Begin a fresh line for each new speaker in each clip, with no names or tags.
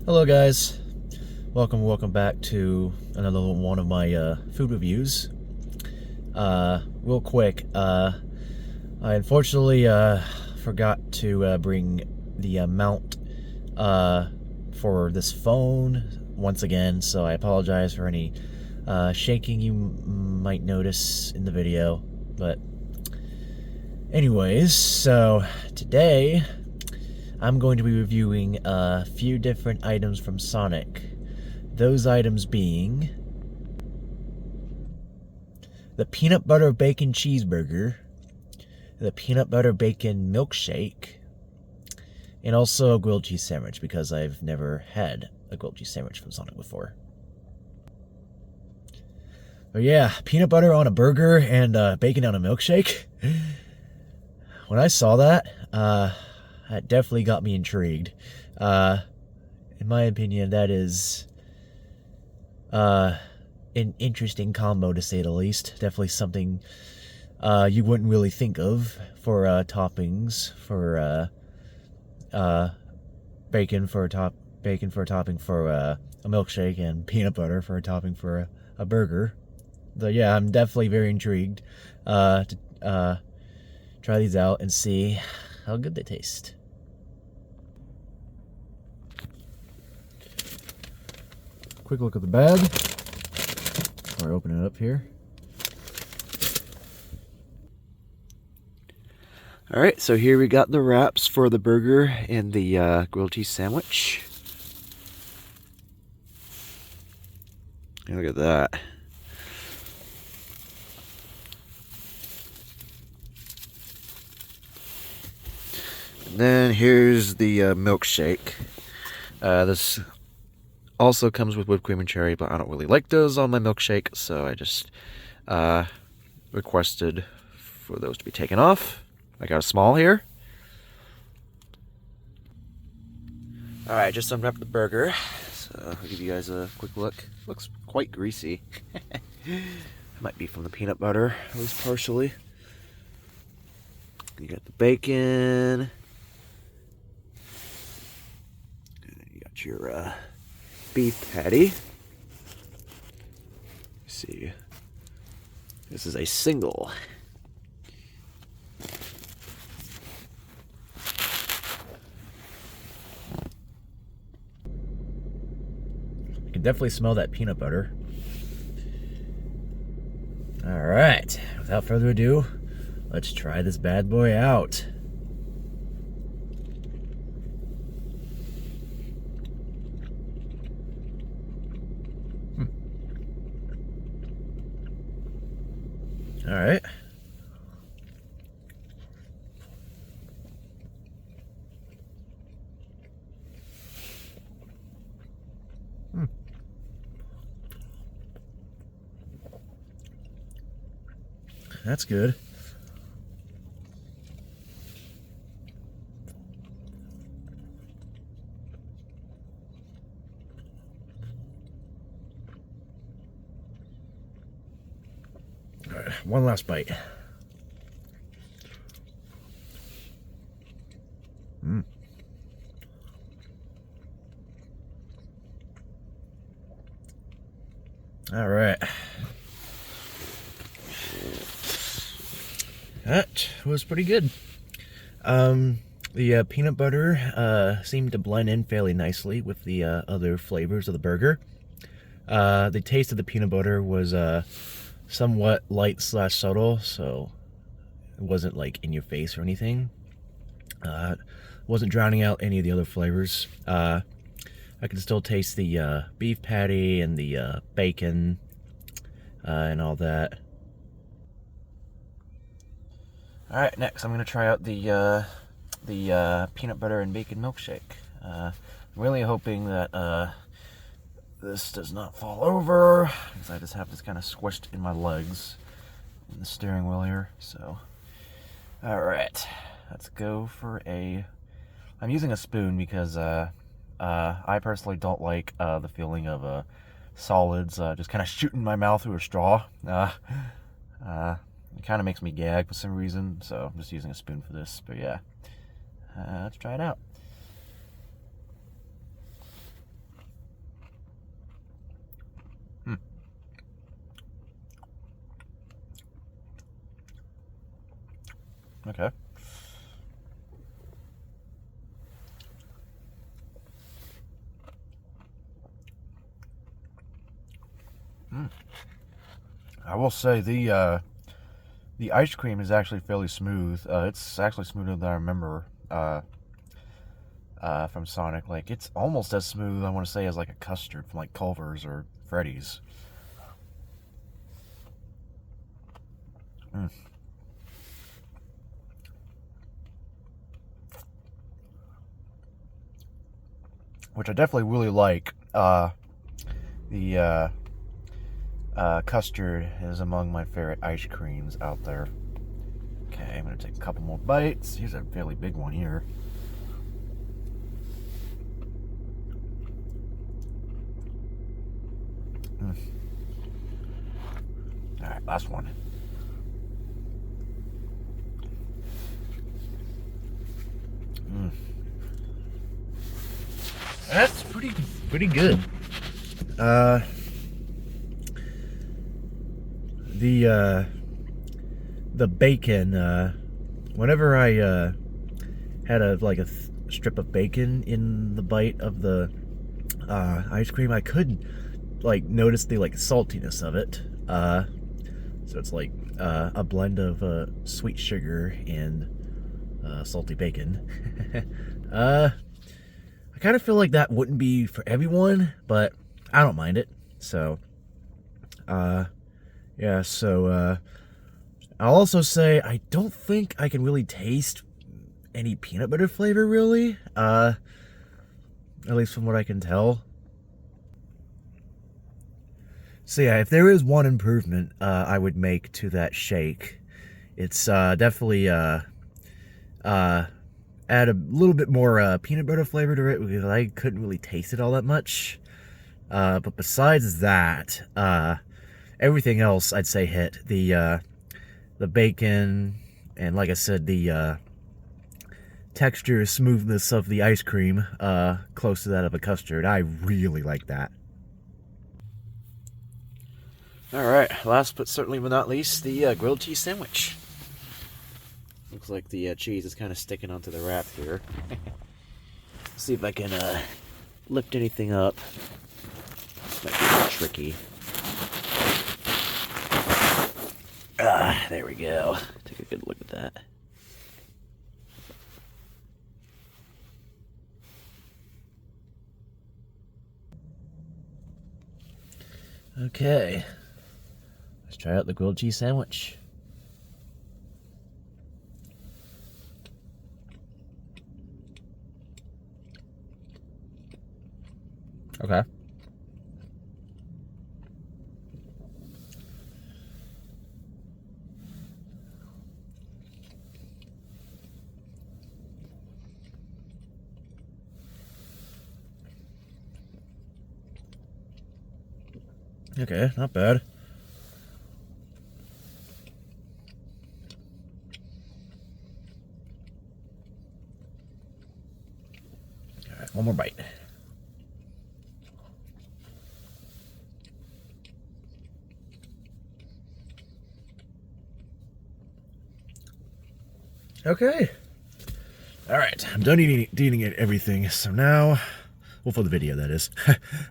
Hello guys, welcome back to another one of my food reviews. Real quick, I unfortunately forgot to bring the mount for this phone once again, so I apologize for any shaking you might notice in the video. But anyways, so today I'm going to be reviewing a few different items from Sonic. Those items being the peanut butter bacon cheeseburger, the peanut butter bacon milkshake, and also a grilled cheese sandwich, because I've never had a grilled cheese sandwich from Sonic before. But yeah, peanut butter on a burger and bacon on a milkshake. When I saw that, that definitely got me intrigued. In my opinion, that is an interesting combo, to say the least. Definitely something you wouldn't really think of for toppings for bacon for a topping for a milkshake, and peanut butter for a topping for a burger. So yeah, I'm definitely very intrigued to try these out and see how good they taste. Quick look at the bag. Or open it up here. Alright, so here we got the wraps for the burger and the grilled cheese sandwich. Look at that. And then here's the milkshake. This also comes with whipped cream and cherry, but I don't really like those on my milkshake, so I just requested for those to be taken off. I got a small here. Alright, just unwrapped the burger, so I'll give you guys a quick look. Looks quite greasy. Might be from the peanut butter, at least partially. You got the bacon. You got your beef patty. Let's see. This is a single. You can definitely smell that peanut butter. Alright, without further ado, let's try this bad boy out. Alright. That's good. All right, one last bite. All right. That was pretty good. The peanut butter seemed to blend in fairly nicely with the other flavors of the burger. The taste of the peanut butter was somewhat light / subtle, so it wasn't like in your face or anything. Wasn't drowning out any of the other flavors. I could still taste the beef patty and the bacon and all that. Alright, next I'm going to try out the peanut butter and bacon milkshake. I'm really hoping that this does not fall over, because I just have this kind of squished in my legs in the steering wheel here. So, alright, let's go for I'm using a spoon because I personally don't like the feeling of solids just kind of shooting my mouth through a straw. It kind of makes me gag for some reason, so I'm just using a spoon for this. But yeah, let's try it out. I will say the ice cream is actually fairly smooth. It's actually smoother than I remember from Sonic. Like, it's almost as smooth, I want to say, as like a custard from like Culver's or Freddy's. Mm. Which I definitely really like. The custard is among my favorite ice creams out there. Okay, I'm gonna take a couple more bites. Here's a fairly big one here. Mm. All right, last one. Mm. That's pretty good. The bacon. Whenever I had a strip of bacon in the bite of the ice cream, I could like notice the saltiness of it. So it's like a blend of sweet sugar and salty bacon. I kind of feel like that wouldn't be for everyone, but I don't mind it. So, yeah, so I'll also say I don't think I can really taste any peanut butter flavor, really. At least from what I can tell. So yeah, if there is one improvement I would make to that shake, it's definitely add a little bit more peanut butter flavor to it, because I couldn't really taste it all that much. But besides that, everything else I'd say hit. The bacon, and like I said, the texture, smoothness of the ice cream, close to that of a custard. I really like that. Alright, last but certainly not least, the grilled cheese sandwich. Looks like the cheese is kind of sticking onto the wrap here. See if I can lift anything up. This might be a bit tricky. There we go. Take a good look at that. Okay. Let's try out the grilled cheese sandwich. Okay. Okay, not bad. All right, one more bite. Okay. All right, I'm done eating everything. So now, well, for the video, that is.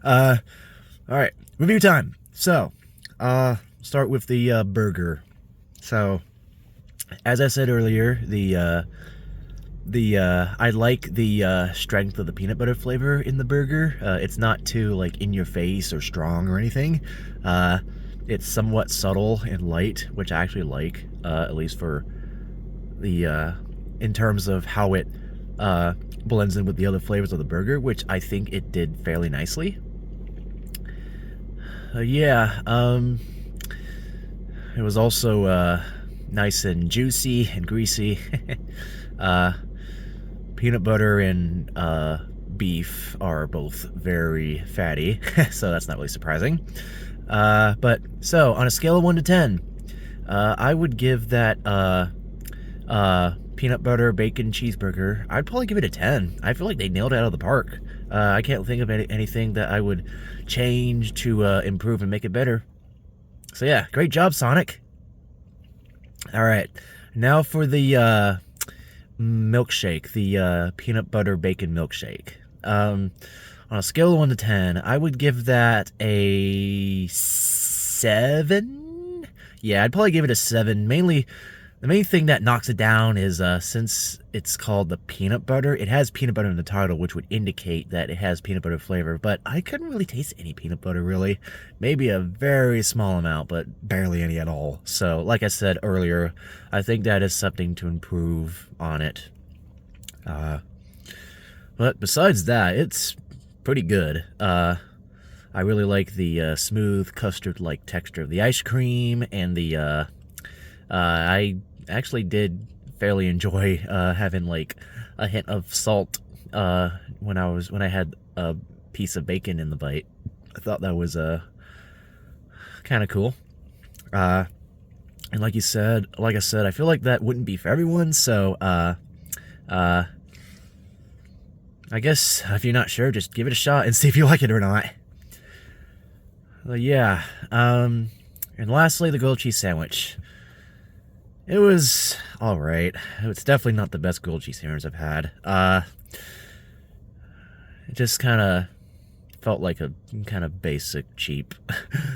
All right, review time. So, start with the burger. So, as I said earlier, I like the strength of the peanut butter flavor in the burger. It's not too in your face or strong or anything. It's somewhat subtle and light, which I actually like, at least for the in terms of how it blends in with the other flavors of the burger, which I think it did fairly nicely. Yeah, it was also nice and juicy and greasy. Peanut butter and beef are both very fatty, so that's not really surprising. But so on a scale of 1 to 10, I would give that peanut butter bacon cheeseburger, I'd probably give it a 10. I feel like they nailed it out of the park. I can't think of anything that I would change to improve and make it better. So yeah, great job, Sonic. All right, now for the milkshake, the peanut butter bacon milkshake. On a scale of 1 to 10, I would give that a 7. Yeah, I'd probably give it a 7. Mainly, the main thing that knocks it down is since it's called the peanut butter, it has peanut butter in the title, which would indicate that it has peanut butter flavor, but I couldn't really taste any peanut butter, really. Maybe a very small amount, but barely any at all. So, like I said earlier, I think that is something to improve on it. But besides that, it's pretty good. I really like the smooth custard-like texture of the ice cream, and the I actually did fairly enjoy having like a hint of salt when I had a piece of bacon in the bite. I thought that was kind of cool. And like I said, I feel like that wouldn't be for everyone. So I guess if you're not sure, just give it a shot and see if you like it or not. Yeah. And lastly, the grilled cheese sandwich. It was alright. It's definitely not the best grilled cheese sandwich I've had. It just kind of felt like a kind of basic, cheap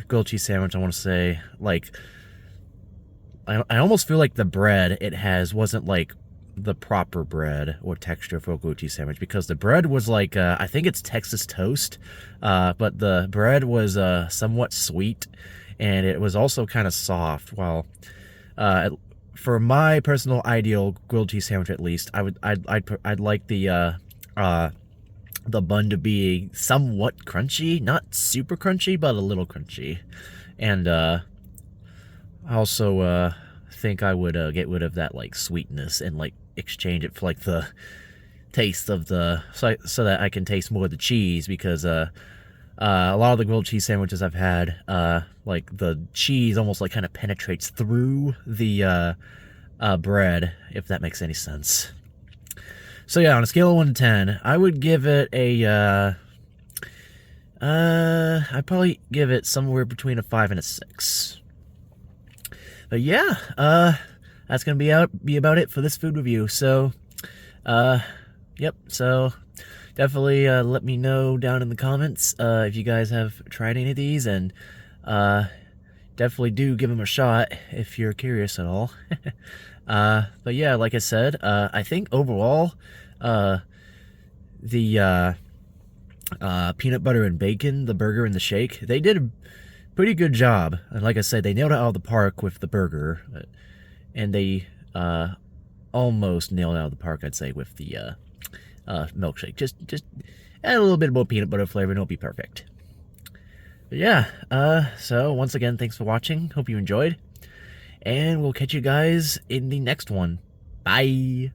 grilled cheese sandwich, I want to say. Like, I almost feel like the bread it has wasn't like the proper bread or texture for a grilled cheese sandwich, because the bread was like, I think it's Texas toast, but the bread was somewhat sweet, and it was also kind of soft, while for my personal ideal grilled cheese sandwich, at least, I'd like the bun to be somewhat crunchy, not super crunchy, but a little crunchy. And I also think I would get rid of that like sweetness and like exchange it for like the taste of the so that I can taste more of the cheese, because a lot of the grilled cheese sandwiches I've had, like the cheese almost like kind of penetrates through the bread, if that makes any sense. So yeah, on a scale of 1 to 10, I would give it a I'd probably give it somewhere between a 5 and a 6. But yeah, that's gonna be about it for this food review. So yep, so definitely let me know down in the comments if you guys have tried any of these, and definitely do give them a shot if you're curious at all. But yeah, like I said, I think overall the peanut butter and bacon, the burger and the shake, they did a pretty good job. And like I said, they nailed it out of the park with the burger, and they almost nailed it out of the park, I'd say, with the milkshake. Just add a little bit more peanut butter flavor and it'll be perfect. But yeah, so once again, thanks for watching. Hope you enjoyed, and we'll catch you guys in the next one. Bye!